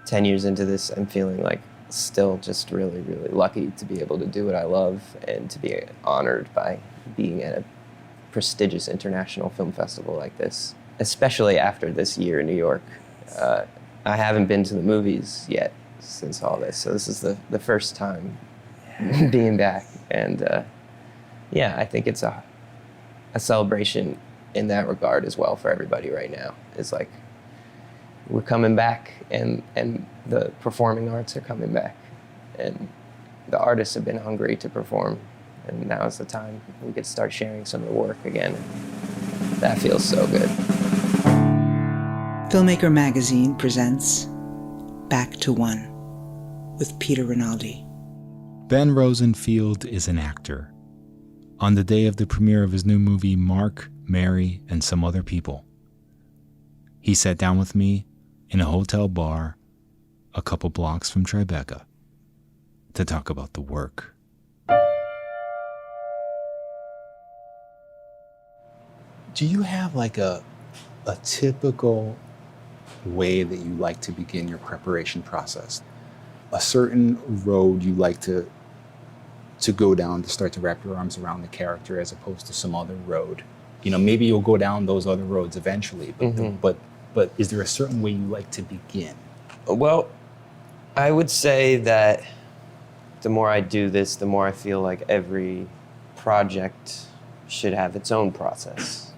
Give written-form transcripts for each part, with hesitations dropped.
10 years into this, I'm feeling like still just really, really lucky to be able to do what I love and to be honored by being at a prestigious international film festival like this, especially after this year in New York. I haven't been to the movies yet since all this, so this is the first time being back. And yeah, I think it's a celebration in that regard as well for everybody right now. It's like, we're coming back, and the performing arts are coming back, and the artists have been hungry to perform, and now is the time we could start sharing some of the work again. That feels so good. Filmmaker Magazine presents Back to One with Peter Rinaldi. Ben Rosenfield is an actor. On the day of the premiere of his new movie, Mark, Mary, and Some Other People, he sat down with me in a hotel bar a couple blocks from Tribeca to talk about the work. Do you have like a typical way that you like to begin your preparation process? A certain road you like to go down to start to wrap your arms around the character as opposed to some other road? You know, maybe you'll go down those other roads eventually, but but is there a certain way you like to begin? Well, I would say that the more I do this, the more I feel like every project should have its own process,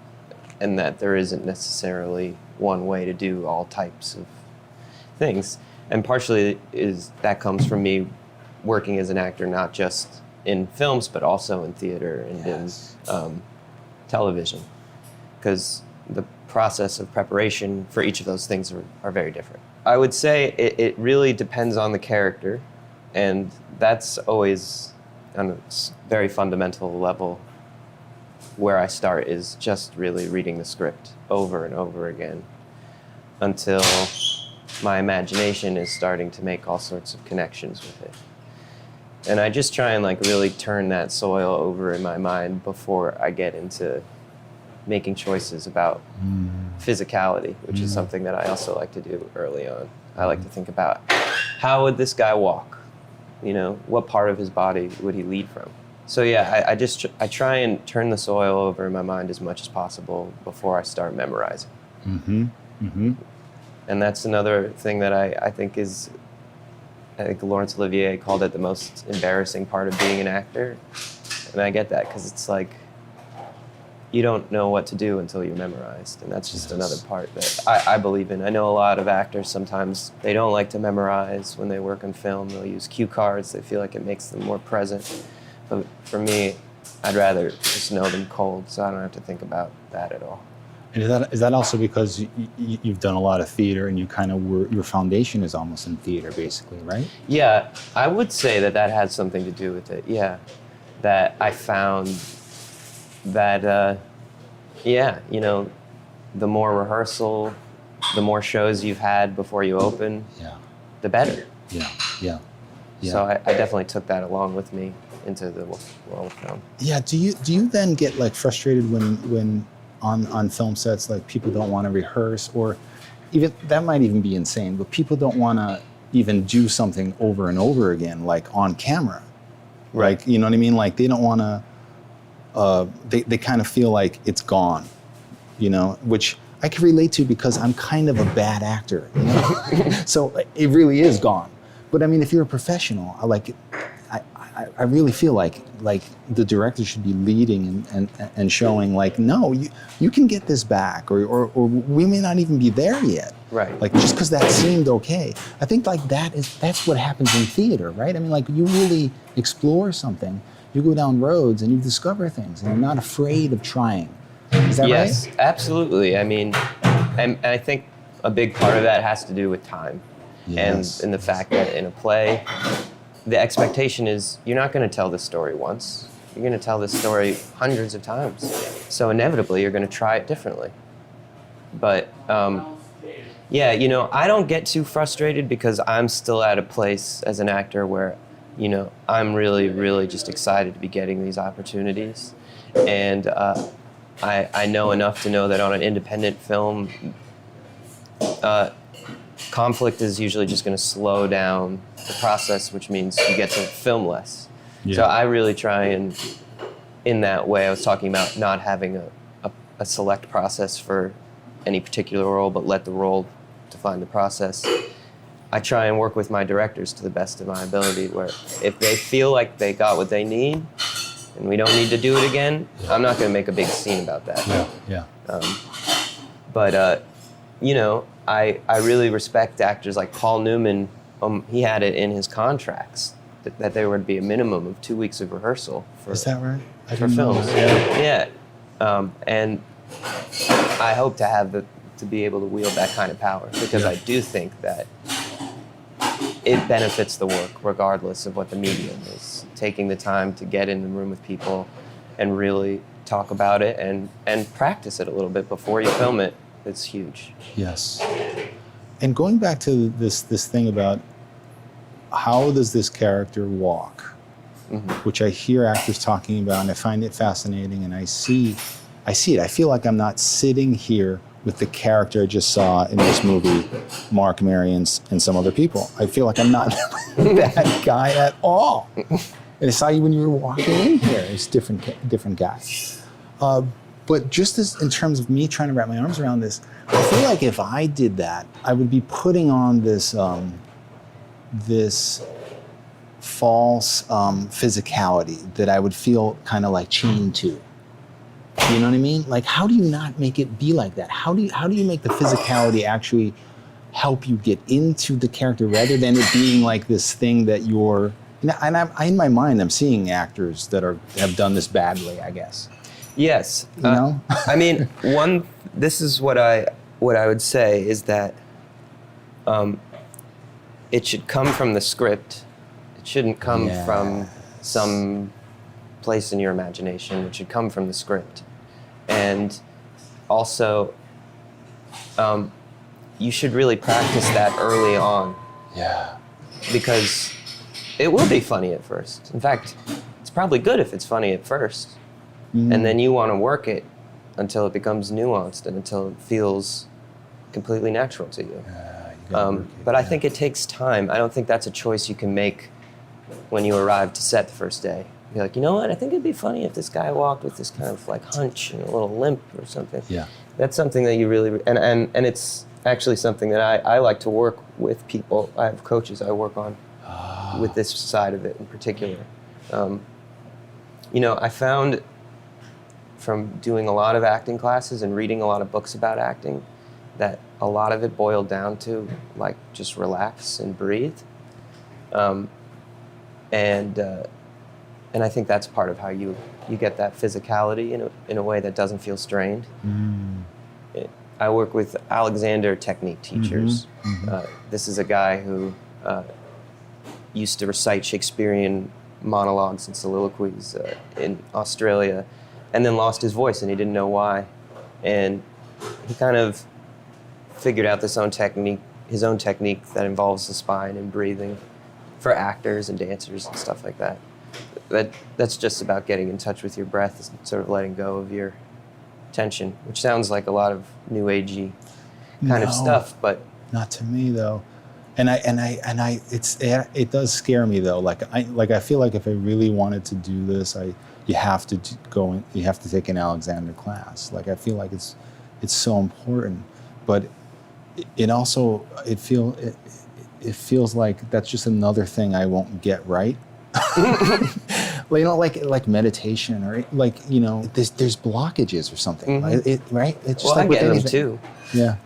and that there isn't necessarily one way to do all types of things. And partially that comes from me working as an actor, not just in films, but also in theater and in television, because the process of preparation for each of those things are very different. I would say it really depends on the character, and that's always on a very fundamental level. Where I start is just really reading the script over and over again until my imagination is starting to make all sorts of connections with it. And I just try and like really turn that soil over in my mind before I get into making choices about physicality, which is something that I also like to do early on. I like to think about, how would this guy walk? You know, what part of his body would he lead from? So yeah, I try and turn the soil over in my mind as much as possible before I start memorizing. And that's another thing that I think is, I think Laurence Olivier called it the most embarrassing part of being an actor. And I get that, because it's like, you don't know what to do until you're memorized. And that's just another part that I believe in. I know a lot of actors, sometimes they don't like to memorize when they work on film. They'll use cue cards. They feel like it makes them more present. But for me, I'd rather just know them cold, so I don't have to think about that at all. And is that also because you've done a lot of theater and you kind of your foundation is almost in theater, basically, right? Yeah, I would say that has something to do with it, yeah. That I found that, you know, the more rehearsal, the more shows you've had before you open, the better. Yeah. So I definitely took that along with me into the world of film. Yeah, do you then get like frustrated when on film sets, like people don't want to rehearse, or even, that might even be insane, but people don't want to even do something over and over again, like on camera, right? Like, you know what I mean? Like they don't want to, they kind of feel like it's gone, you know, which I can relate to because I'm kind of a bad actor, you know? So it really is gone. But I mean, if you're a professional, I really feel like the director should be leading and showing like, no, you can get this back, or we may not even be there yet. Right. Like just because that seemed okay. I think like that's what happens in theater, right? I mean, like you really explore something, you go down roads and you discover things, and you're not afraid of trying. Is that right? Yes, absolutely. I mean, and I think a big part of that has to do with time. Yes. And the fact that in a play, the expectation is you're not going to tell this story once. You're going to tell this story hundreds of times. So inevitably, you're going to try it differently. But yeah, you know, I don't get too frustrated because I'm still at a place as an actor where, you know, I'm really, really just excited to be getting these opportunities. And I know enough to know that on an independent film, conflict is usually just going to slow down the process, which means you get to film less. Yeah. So I really try and, in that way, I was talking about not having a select process for any particular role, but let the role define the process. I try and work with my directors to the best of my ability, where if they feel like they got what they need and we don't need to do it again, I'm not going to make a big scene about that. Yeah. But you know, I really respect actors like Paul Newman. He had it in his contracts that there would be a minimum of 2 weeks of rehearsal for. Is that right? For films. Yeah. And I hope to be able to wield that kind of power, because I do think that it benefits the work regardless of what the medium is. Taking the time to get in the room with people and really talk about it and practice it a little bit before you film it, it's huge. Yes. And going back to this thing about how does this character walk, which I hear actors talking about, and I find it fascinating, and I see it. I feel like I'm not sitting here with the character I just saw in this movie, Mark, Mary, and some other people. I feel like I'm not that guy at all. And I saw you when you were walking in here. It's different guy. But just as in terms of me trying to wrap my arms around this, I feel like if I did that, I would be putting on this false physicality that I would feel kind of like chained to. You know what I mean? Like, how do you not make it be like that? How do you make the physicality actually help you get into the character rather than it being like this thing that you're? And in my mind, I'm seeing actors that have done this badly, I guess. Yes. You know? I mean, this is what I would say is that it should come from the script. It shouldn't come from some place in your imagination. It should come from the script. And also, you should really practice that early on. Yeah. Because it will be funny at first. In fact, it's probably good if it's funny at first. And then you want to work it until it becomes nuanced and until it feels completely natural to you. But I think it takes time. I don't think that's a choice you can make when you arrive to set the first day. You're like, you know what? I think it'd be funny if this guy walked with this kind of like hunch and a little limp or something. Yeah. That's something that you really, and it's actually something that I like to work with people. I have coaches I work on with this side of it in particular. You know, I found from doing a lot of acting classes and reading a lot of books about acting that a lot of it boiled down to like just relax and breathe. And I think that's part of how you get that physicality in a way that doesn't feel strained. I work with Alexander technique teachers. This is a guy who used to recite Shakespearean monologues and soliloquies in Australia, and then lost his voice and he didn't know why. And he kind of figured out his own technique that involves the spine and breathing for actors and dancers and stuff like that. That's just about getting in touch with your breath and sort of letting go of your tension, which sounds like a lot of new agey kind of stuff, but not to me though. And it does scare me though. I feel like if I really wanted to do this, you have to take an Alexander class. Like I feel like it's so important, but it feels like that's just another thing I won't get right. You know, like meditation or like, you know, there's blockages or something, right? It's just I get them too. Yeah.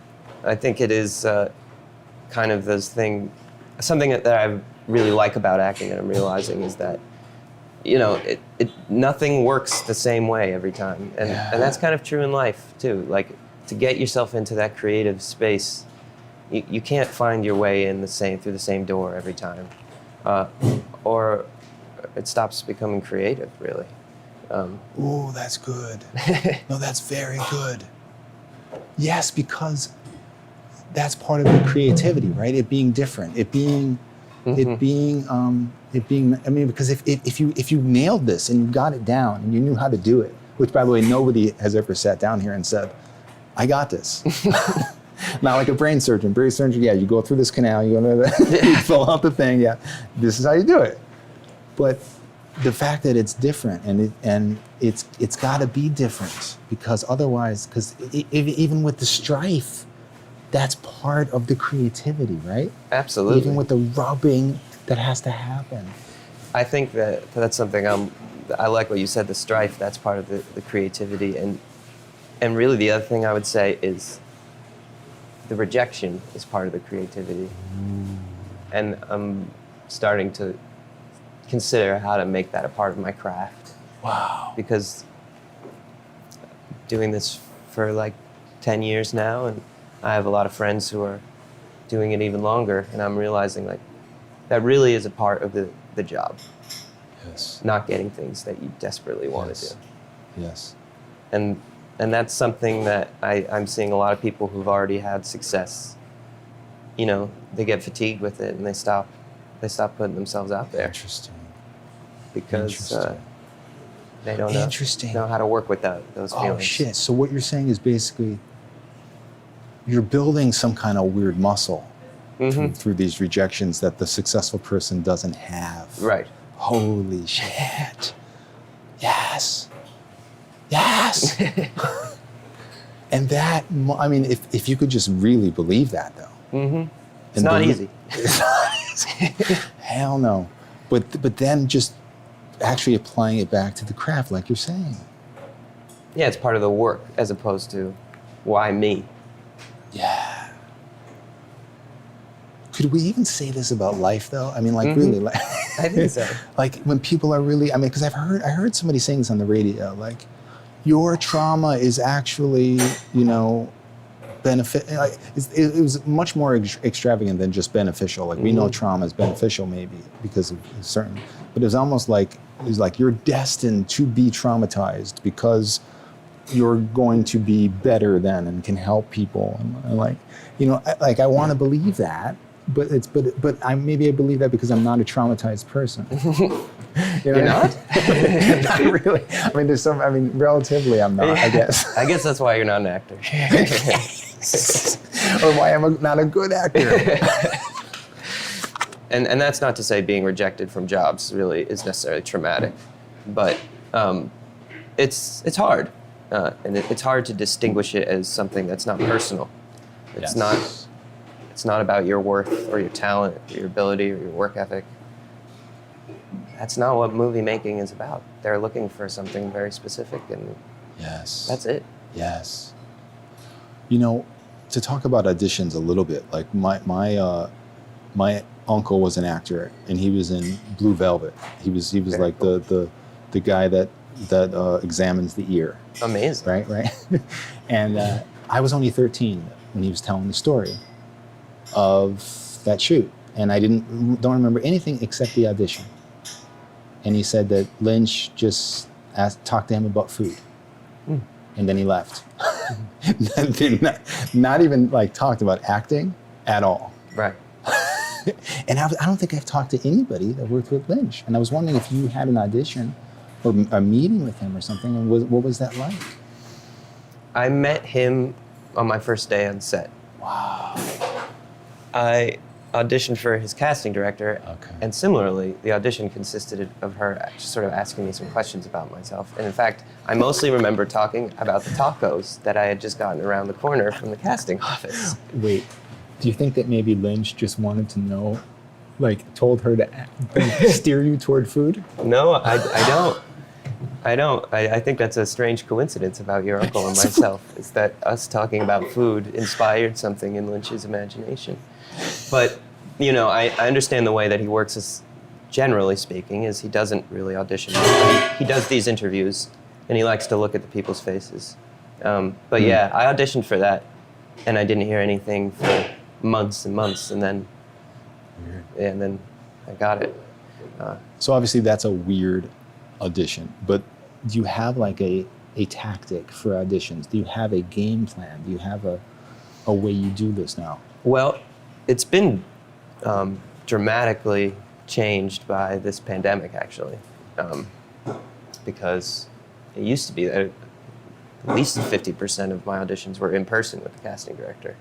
I think it is kind of something that I really like about acting that I'm realizing is that, you know, nothing works the same way every time. And that's kind of true in life too. Like to get yourself into that creative space, you can't find your way in through the same door every time. Or it stops becoming creative, really. Oh, that's good. No, that's very good. Yes, because that's part of the creativity, right? It being different, I mean, because if you nailed this and you got it down and you knew how to do it, which by the way, nobody has ever sat down here and said, I got this. Not like a brain surgeon. Brain surgeon, yeah, you go through this canal, you go to you fill out the thing, yeah. This is how you do it. But the fact that it's different, and it's got to be different, because otherwise, because even with the strife, that's part of the creativity, right? Absolutely. Even with the rubbing that has to happen. I think that's something I like what you said, the strife, that's part of the creativity. And really the other thing I would say is the rejection is part of the creativity. And I'm starting to consider how to make that a part of my craft. Wow. Because doing this for like 10 years now, and I have a lot of friends who are doing it even longer, and I'm realizing like that really is a part of the job. Yes. Not getting things that you desperately want to do. Yes. And that's something that I'm seeing a lot of people who've already had success, you know, they get fatigued with it and they stop putting themselves out there. Interesting. Because they don't Interesting. know how to work with those feelings. Oh shit. So what you're saying is basically you're building some kind of weird muscle through these rejections that the successful person doesn't have. Right. Holy shit. Yes. Yes. And that, I mean, if you could just really believe that, though. It's not easy. It's not easy. Hell no. But then just actually applying it back to the craft, like you're saying. Yeah, it's part of the work as opposed to why me. Yeah. Could we even say this about life, though? I mean, like, really, like, I think so. Like, when people are really, I mean, because I heard somebody saying this on the radio, like, your trauma is actually, you know, benefit. Like, it was much more extravagant than just beneficial. Like, we know trauma is beneficial, maybe because of certain, but it was almost like you're destined to be traumatized because you're going to be better than and can help people. And like, you know, I want to believe that. But I maybe I believe that because I'm not a traumatized person. You're not? Not really. I mean, there's some. I mean, relatively, I'm not. I guess. I guess that's why you're not an actor. Or why I'm not a good actor. And that's not to say being rejected from jobs really is necessarily traumatic, but it's hard, and it's hard to distinguish it as something that's not personal. It's Yes. It's not about your worth or your talent or your ability or your work ethic. That's not what movie making is about. They're looking for something very specific, and Yes. that's it. Yes. You know, to talk about auditions a little bit, like my uncle was an actor, and he was in Blue Velvet. He was Very like cool. the guy that examines the ear. Amazing. Right. And I was only 13 when he was telling the story of that shoot, and I don't remember anything except the audition. And he said that Lynch just talked to him about food, and then he left. not even like talked about acting at all. Right. And I don't think I've talked to anybody that worked with Lynch. And I was wondering if you had an audition or a meeting with him or something, and what was that like? I met him on my first day on set. Wow. I auditioned for his casting director, Okay. and similarly, the audition consisted of her sort of asking me some questions about myself. And in fact, I mostly remember talking about the tacos that I had just gotten around the corner from the casting office. Wait, do you think that maybe Lynch just wanted to know, like told her to steer you toward food? No, I don't. I don't. I think that's a strange coincidence about your uncle and myself, is that us talking about food inspired something in Lynch's imagination. But, you know, I understand the way that he works, is, generally speaking, is he doesn't really audition. He does these interviews, and he likes to look at the people's faces. But yeah, I auditioned for that, and I didn't hear anything for months and months, and then, and then I got it. So obviously that's a weird audition, but do you have like a tactic for auditions? Do you have a game plan? Do you have a way you do this now? Well, it's been dramatically changed by this pandemic, actually, because it used to be that at least 50% of my auditions were in person with the casting director.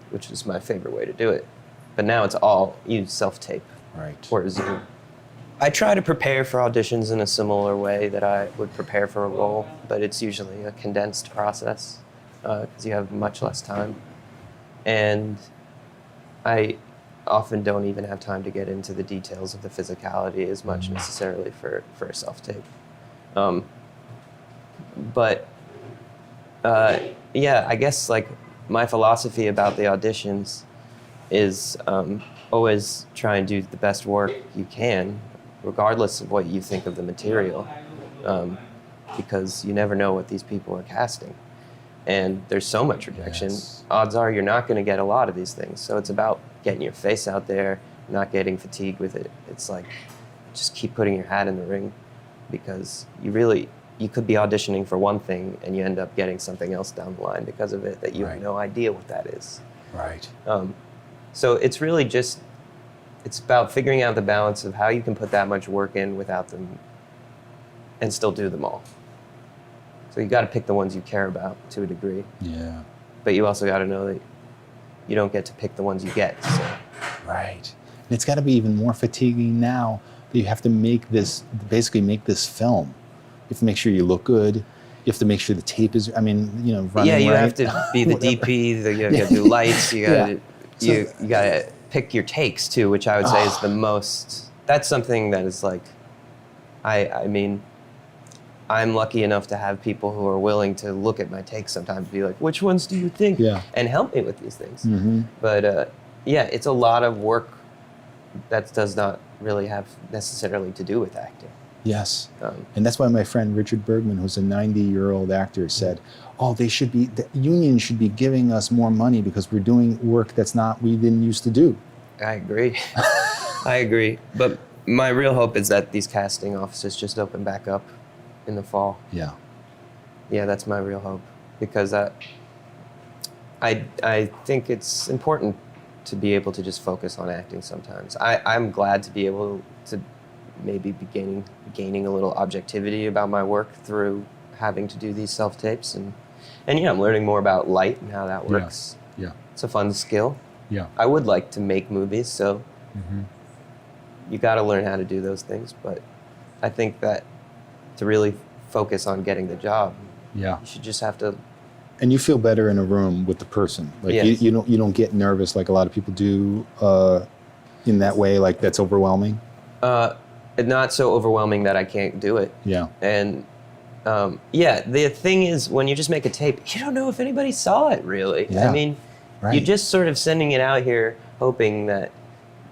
which is my favorite way to do it. But now it's all use self-tape Right. or Zoom. I try to prepare for auditions in a similar way that I would prepare for a role, but it's usually a condensed process because you have much less time. And I often don't even have time to get into the details of the physicality as much necessarily for a self-tape. Yeah, I guess like my philosophy about the auditions is always try and do the best work you can, regardless of what you think of the material, because you never know what these people are casting. And there's so much rejection. Yes. Odds are you're not going to get a lot of these things. So it's about getting your face out there, not getting fatigued with it. It's like, just keep putting your hat in the ring, because you could be auditioning for one thing and you end up getting something else down the line because of it that you have Right. no idea what that is. Right. So it's really just, it's about figuring out the balance of how you can put that much work in without them and still do them all. So you got to pick the ones you care about to a degree, Yeah. but you also got to know that you don't get to pick the ones you get. So. Right. And it's got to be even more fatiguing now that you have to basically make this film. You have to make sure you look good. You have to make sure the tape is, running Yeah, you right. have to be the Whatever. DP, you got to do lights, you got to Yeah. you got to pick your takes too, which I would say is the most, that's something that is like, I mean, I'm lucky enough to have people who are willing to look at my takes sometimes and be like, which ones do you think? Yeah. And help me with these things. Mm-hmm. But yeah, it's a lot of work that does not really have necessarily to do with acting. Yes. And that's why my friend Richard Bergman, who's a 90-year-old actor, said, the union should be giving us more money because we're doing work we didn't used to do. I agree. I agree. But my real hope is that these casting offices just open back up in the fall. Yeah. Yeah, that's my real hope, because I think it's important to be able to just focus on acting sometimes. I'm glad to be able to maybe be gaining a little objectivity about my work through having to do these self-tapes. And yeah, I'm learning more about light and how that works. Yeah. It's a fun skill. Yeah. I would like to make movies, so you got to learn how to do those things. But I think that to really focus on getting the job, Yeah. you should just have to. And you feel better in a room with the person. Like Yes. you don't get nervous like a lot of people do in that way. Like that's overwhelming. Not so overwhelming that I can't do it. Yeah. And yeah, the thing is, when you just make a tape, you don't know if anybody saw it really. Yeah. I mean, Right. you're just sort of sending it out here hoping that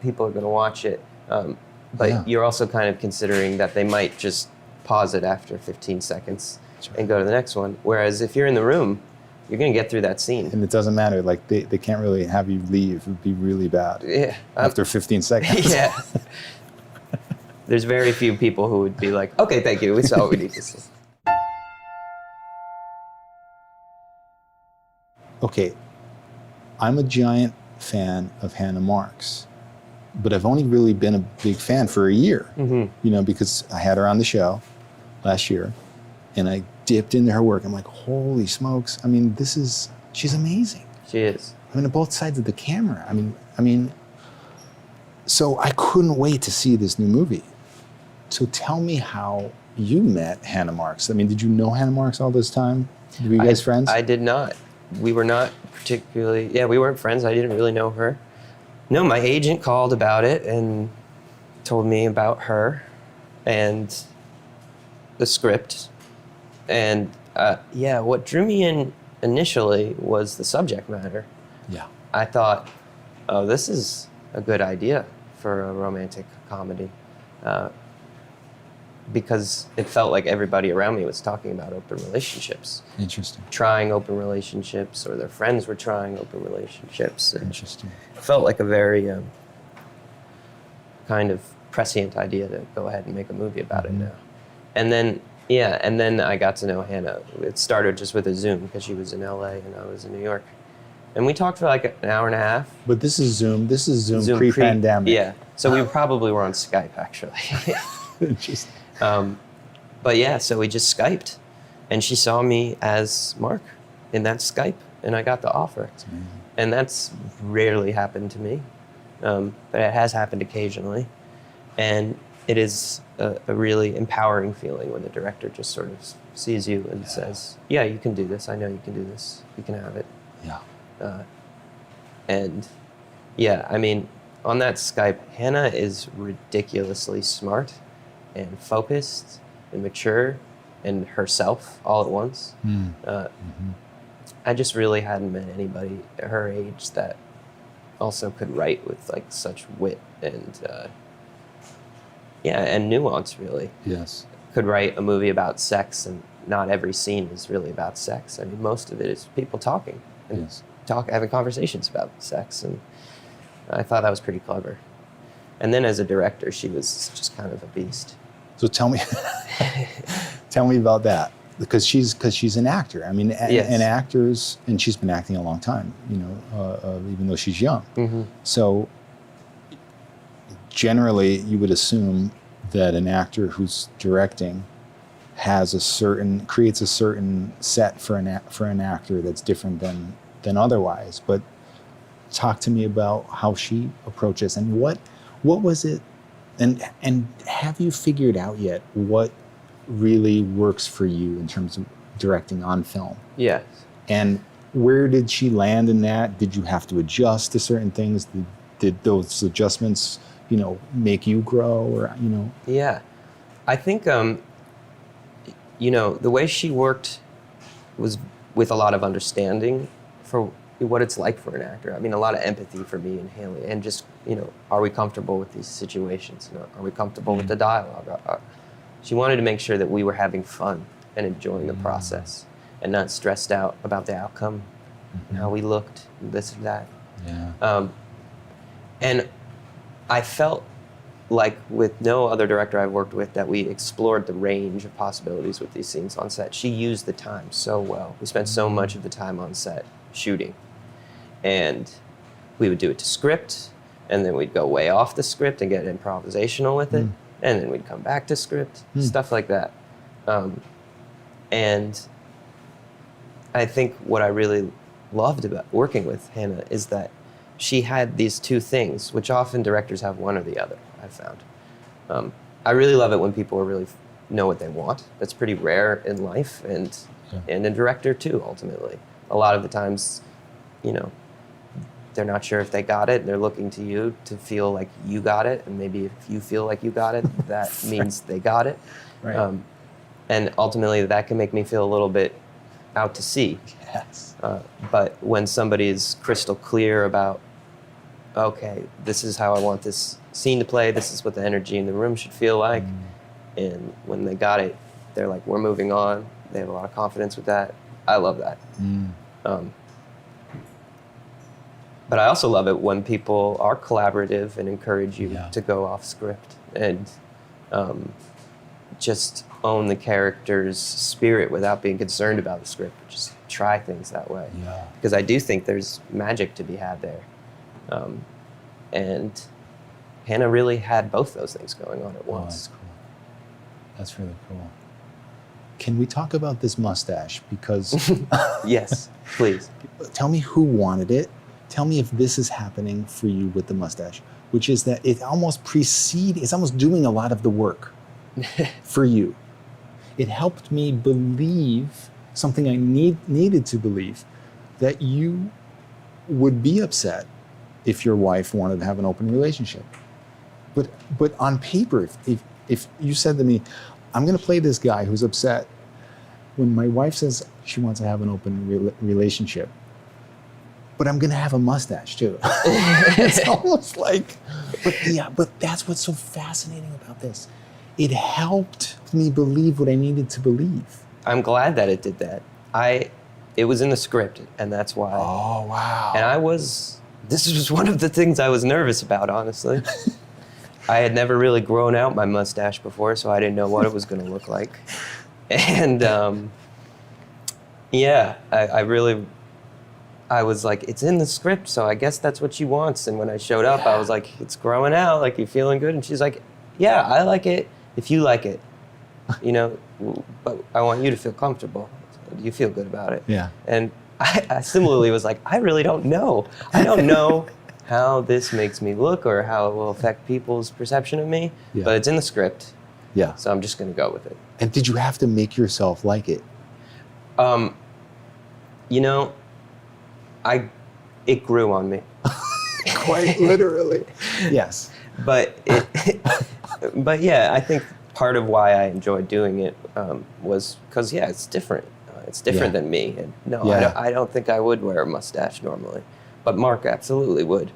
people are going to watch it. But Yeah. you're also kind of considering that they might just pause it after 15 seconds That's right. and go to the next one. Whereas if you're in the room, you're going to get through that scene. And it doesn't matter. Like they can't really have you leave. It would be really bad Yeah. after 15 seconds. Yeah. There's very few people who would be like, okay, thank you, we saw what we need to see. Okay, I'm a giant fan of Hannah Marks, but I've only really been a big fan for a year, because I had her on the show last year, and I dipped into her work. I'm like, holy smokes. I mean, she's amazing. She is. I mean, on both sides of the camera. I mean, so I couldn't wait to see this new movie. So tell me how you met Hannah Marks. I mean, did you know Hannah Marks all this time? Were you guys friends? I did not. We were not particularly, we weren't friends. I didn't really know her. No, my agent called about it and told me about her and the script. And what drew me in initially was the subject matter. Yeah. I thought, oh, this is a good idea for a romantic comedy. Because it felt like everybody around me was talking about open relationships. Interesting. Trying open relationships, or their friends were trying open relationships. And Interesting. it felt like a very kind of prescient idea to go ahead and make a movie about it now. And then I got to know Hannah. It started just with a Zoom because she was in LA and I was in New York. And we talked for like an hour and a half. But this is Zoom. This is Zoom pre-pandemic. Yeah. So we probably were on Skype actually. Interesting. But yeah, so we just Skyped, and she saw me as Mark in that Skype, and I got the offer. And that's rarely happened to me, but it has happened occasionally. And it is a really empowering feeling when the director just sort of sees you and says, yeah, you can do this. I know you can do this. You can have it. Yeah. And yeah, I mean, on that Skype, Hannah is ridiculously smart and focused and mature and herself all at once. I just really hadn't met anybody at her age that also could write with like such wit and and nuance, really. Yes. Could write a movie about sex, and not every scene is really about sex. I mean, most of it is people talking and having conversations about sex, and I thought that was pretty clever. And then as a director, she was just kind of a beast. So tell me about that, because she's an actor. I mean, and actors, and she's been acting a long time, you know, even though she's young. Mm-hmm. So generally, you would assume that an actor who's directing creates a certain set for an actor that's different than otherwise. But talk to me about how she approaches, and what was it, and have you figured out yet what really works for you in terms of directing on film? Yes. And where did she land in that? Did you have to adjust to certain things? Did those adjustments, you know, make you grow, or, you know? Yeah. I think, you know, the way she worked was with a lot of understanding for what it's like for an actor. I mean, a lot of empathy for me and Haley, and just, you know, are we comfortable with these situations? You know, are we comfortable with the dialogue? She wanted to make sure that we were having fun and enjoying the process, and not stressed out about the outcome and how we looked, and this or that. Yeah. And I felt like with no other director I've worked with that we explored the range of possibilities with these scenes on set. She used the time so well. We spent so much of the time on set shooting. And we would do it to script, and then we'd go way off the script and get improvisational with it, and then we'd come back to script, stuff like that. And I think what I really loved about working with Hannah is that she had these two things, which often directors have one or the other, I've found. I really love it when people really know what they want. That's pretty rare in life, and in director too, ultimately. A lot of the times, you know, they're not sure if they got it, and they're looking to you to feel like you got it, and maybe if you feel like you got it, that means they got it. Right. And ultimately, that can make me feel a little bit out to sea. Yes. But when somebody is crystal clear about, okay, this is how I want this scene to play, this is what the energy in the room should feel like, and when they got it, they're like, we're moving on. They have a lot of confidence with that. I love that. But I also love it when people are collaborative and encourage you to go off script and just own the character's spirit without being concerned about the script. Just try things that way. Yeah. Because I do think there's magic to be had there. And Hannah really had both those things going on at once. Oh, that's cool. That's really cool. Can we talk about this mustache? Because Yes, please. tell me who wanted it. Tell me if this is happening for you with the mustache, which is that it's almost doing a lot of the work for you. It helped me believe something I needed to believe, that you would be upset if your wife wanted to have an open relationship. But on paper, if you said to me, I'm going to play this guy who's upset when my wife says she wants to have an open relationship, but I'm going to have a mustache too. It's almost like, but that's what's so fascinating about this. It helped me believe what I needed to believe. I'm glad that it did that. It was in the script, and that's why. Oh, wow. And this was one of the things I was nervous about, honestly. I had never really grown out my mustache before, so I didn't know what it was going to look like. And I was like, it's in the script, so I guess that's what she wants. And when I showed up, I was like, it's growing out, like, you feeling good? And she's like, yeah, I like it if you like it, you know, but I want you to feel comfortable. Do you feel good about it? Yeah. And I similarly was like, I really don't know. I don't know how this makes me look or how it will affect people's perception of me, Yeah. but it's in the script, Yeah. so I'm just going to go with it. And did you have to make yourself like it? You know, it grew on me. Quite literally. Yes. But but yeah, I think part of why I enjoyed doing it was because it's different. It's different than me. And no, Yeah. I don't think I would wear a mustache normally, but Mark absolutely would.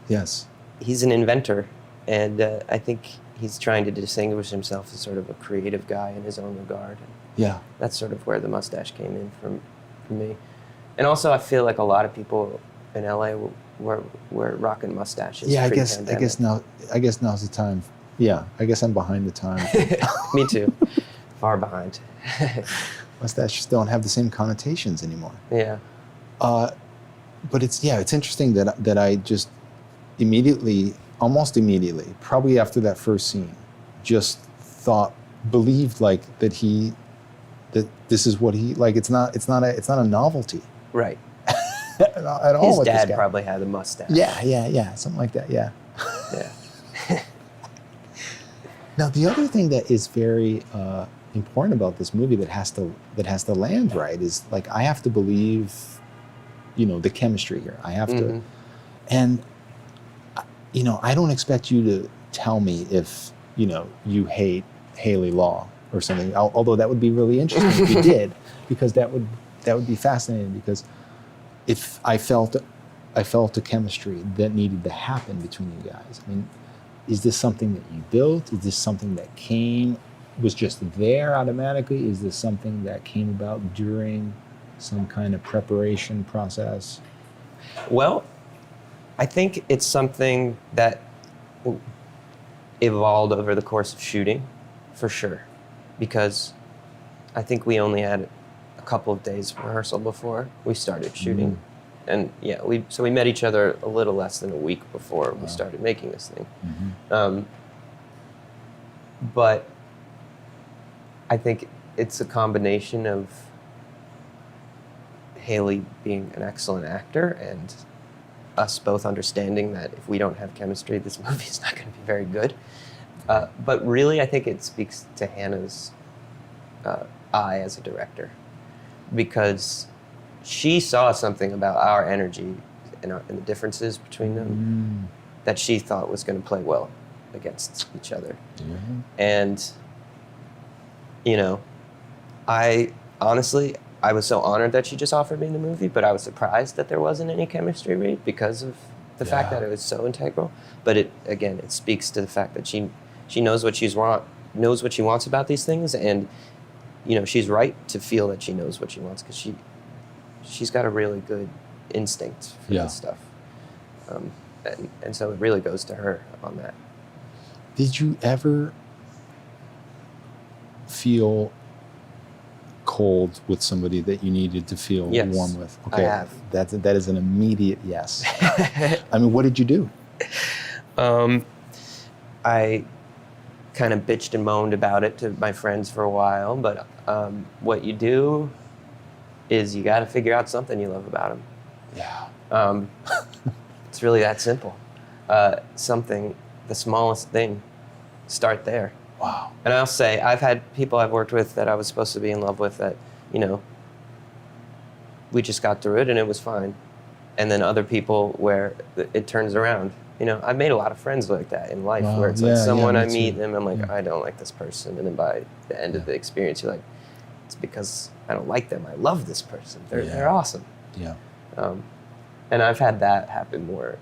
Yes. He's an inventor, and I think he's trying to distinguish himself as sort of a creative guy in his own regard. And Yeah. that's sort of where the mustache came in from me. And also, I feel like a lot of people in LA were rocking mustaches. Yeah, I guess pre-pandemic. now's the time. Yeah, I guess I'm behind the time. Me too. Far behind. Mustaches don't have the same connotations anymore. Yeah. But it's interesting that I just almost immediately, probably after that first scene, just believed like that this is what he like. It's not a novelty Right. at all. His with this dad guy. probably had a mustache. Yeah, something like that. Yeah. Yeah. Now the other thing that is very important about this movie that has to land right is like I have to believe, the chemistry here. I have to, and I don't expect you to tell me if you hate Haley Law or something. Although that would be really interesting if you did, because that would be fascinating. Because if I felt a chemistry that needed to happen between you guys. I mean, is this something that you built? Is this something that was just there automatically? Is this something that came about during some kind of preparation process? Well, I think it's something that evolved over the course of shooting, for sure. Because I think we only had a couple of days of rehearsal before we started shooting. And we met each other a little less than a week before we started making this thing. But I think it's a combination of Haley being an excellent actor and us both understanding that if we don't have chemistry, this movie is not going to be very good. But really, I think it speaks to Hannah's eye as a director, because she saw something about our energy and the differences between them that she thought was going to play well against each other. And, I was so honored that she just offered me the movie, but I was surprised that there wasn't any chemistry read because of the fact that it was so integral. But it speaks to the fact that she knows what knows what she wants about these things, and she's right to feel that she knows what she wants, because she's got a really good instinct for this stuff. And so it really goes to her on that. Did you ever feel cold with somebody that you needed to feel warm with? I have. That is an immediate yes. I mean, what did you do? I kind of bitched and moaned about it to my friends for a while, but what you do is you got to figure out something you love about them. Yeah. It's really that simple. Something, the smallest thing, start there. Wow. And I'll say, I've had people I've worked with that I was supposed to be in love with that, we just got through it and it was fine. And then other people where it turns around. I've made a lot of friends like that in life, where it's like someone I meet and I'm like, I don't like this person. And then by the end of the experience, you're like, it's because I don't like them. I love this person. They're awesome. Yeah. And I've had that happen more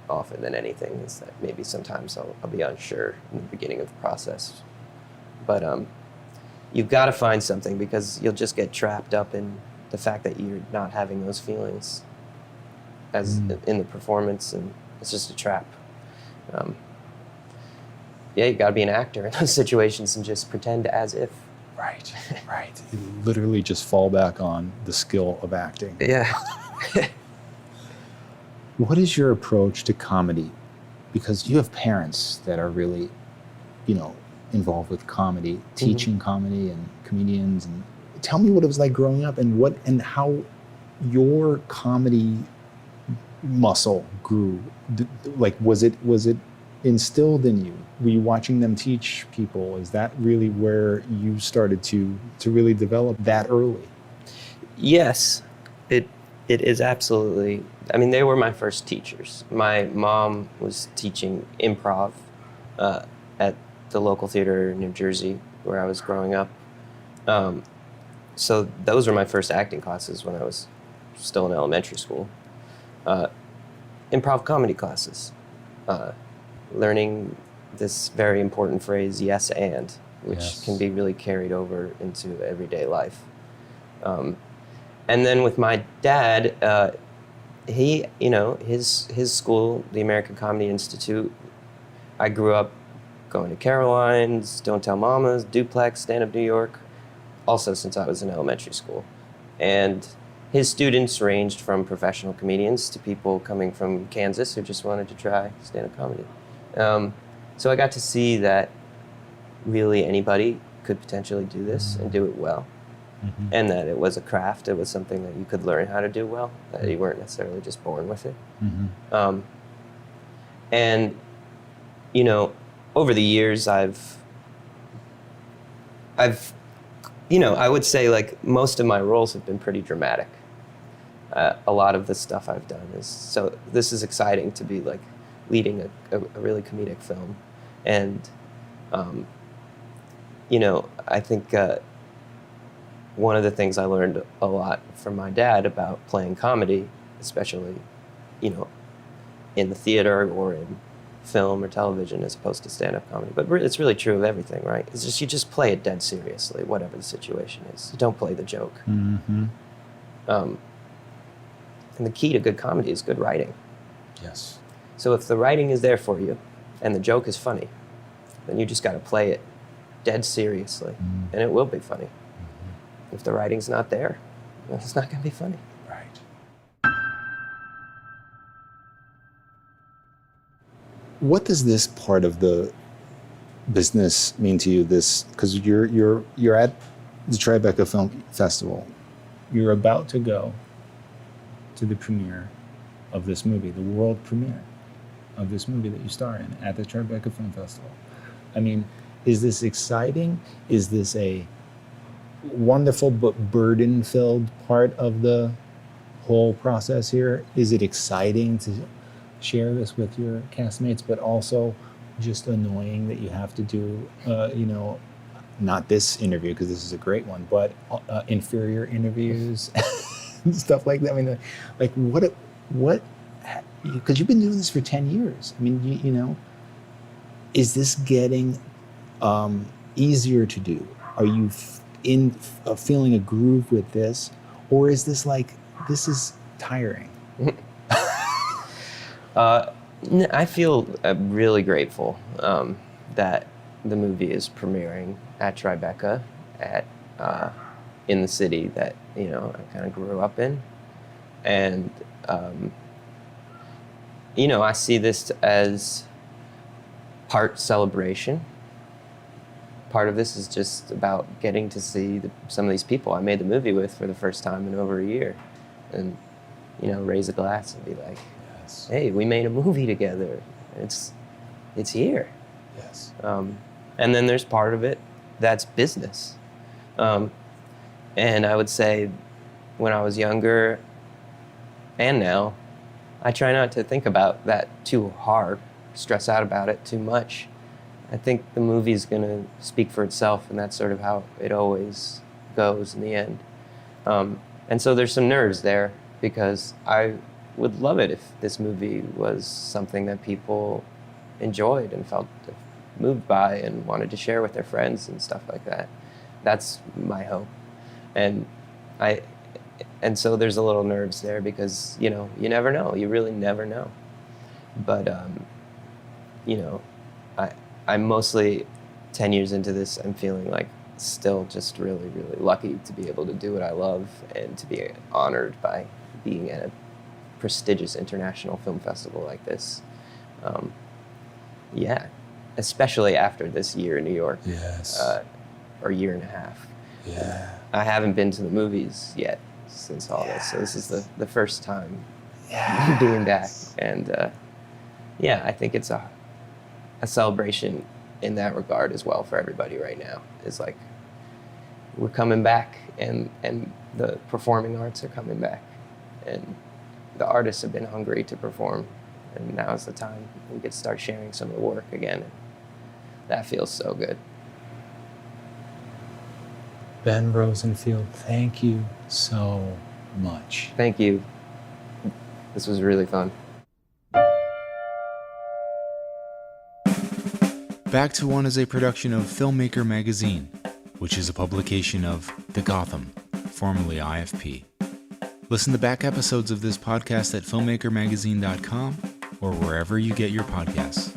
often than anything, is that maybe sometimes I'll be unsure in the beginning of the process. But you've got to find something, because you'll just get trapped up in the fact that you're not having those feelings as in the performance, and it's just a trap. You got to be an actor in those situations and just pretend as if. Right. You literally just fall back on the skill of acting. Yeah. What is your approach to comedy? Because you have parents that are really, involved with comedy, teaching comedy and comedians, and tell me what it was like growing up, and how your comedy muscle grew. Like, was it instilled in you? Were you watching them teach people? Is that really where you started to really develop that early? Yes, it is absolutely. I mean, they were my first teachers. My mom was teaching improv at the local theater in New Jersey where I was growing up. So those were my first acting classes when I was still in elementary school. Improv comedy classes, learning this very important phrase, yes and, which can be really carried over into everyday life. And then with my dad, he, his school, the American Comedy Institute, I grew up going to Caroline's, Don't Tell Mamas, Duplex, Stand Up New York, also since I was in elementary school. And his students ranged from professional comedians to people coming from Kansas who just wanted to try stand-up comedy. So I got to see that really anybody could potentially do this and do it well. Mm-hmm. And that it was a craft, it was something that you could learn how to do well, that you weren't necessarily just born with it. Mm-hmm. And, over the years I would say like most of my roles have been pretty dramatic. A lot of the stuff I've done is, so this is exciting to be like leading a really comedic film. And, I think one of the things I learned a lot from my dad about playing comedy, especially, in the theater or in film or television as opposed to stand-up comedy, but it's really true of everything, right? It's just, you just play it dead seriously, whatever the situation is. You don't play the joke. Mm-hmm. And the key to good comedy is good writing. Yes. So if the writing is there for you and the joke is funny, then you just got to play it dead seriously, and it will be funny. Mm-hmm. If the writing's not there, well, it's not going to be funny. Right. What does this part of the business mean to you? This, because you're at the Tribeca Film Festival. You're about to go to the premiere of this movie, the world premiere of this movie that you star in at the Tribeca Film Festival. I mean, is this exciting? Is this a wonderful but burden-filled part of the whole process here? Is it exciting to share this with your castmates, but also just annoying that you have to do, not this interview, because this is a great one, but inferior interviews and stuff like that? I mean, like what, because you've been doing this for 10 years. I mean, is this getting easier to do? Are you feeling a groove with this? Or is this like, this is tiring? I feel really grateful that the movie is premiering at Tribeca, in the city that I kind of grew up in, and I see this as part celebration. Part of this is just about getting to see some of these people I made the movie with for the first time in over a year, and raise a glass and be like, yes, hey, we made a movie together. It's here. Yes. And then there's part of it that's business. And I would say when I was younger and now, I try not to think about that too hard, stress out about it too much. I think the movie's gonna speak for itself, and that's sort of how it always goes in the end. And so there's some nerves there, because I would love it if this movie was something that people enjoyed and felt moved by and wanted to share with their friends and stuff like that. That's my hope. And so there's a little nerves there, because you never know. You really never know. But I'm mostly 10 years into this. I'm feeling like still just really, really lucky to be able to do what I love and to be honored by being at a prestigious international film festival like this. Especially after this year in New York. Yes. Or year and a half. Yeah. I haven't been to the movies yet since all this, so this is the first time being back, and yeah, I think it's a celebration in that regard as well for everybody right now. It's like we're coming back, and the performing arts are coming back, and the artists have been hungry to perform, and now is the time we get to start sharing some of the work again. And that feels so good. Ben Rosenfield, thank you so much. Thank you. This was really fun. Back to One is a production of Filmmaker Magazine, which is a publication of The Gotham, formerly IFP. Listen to back episodes of this podcast at filmmakermagazine.com or wherever you get your podcasts.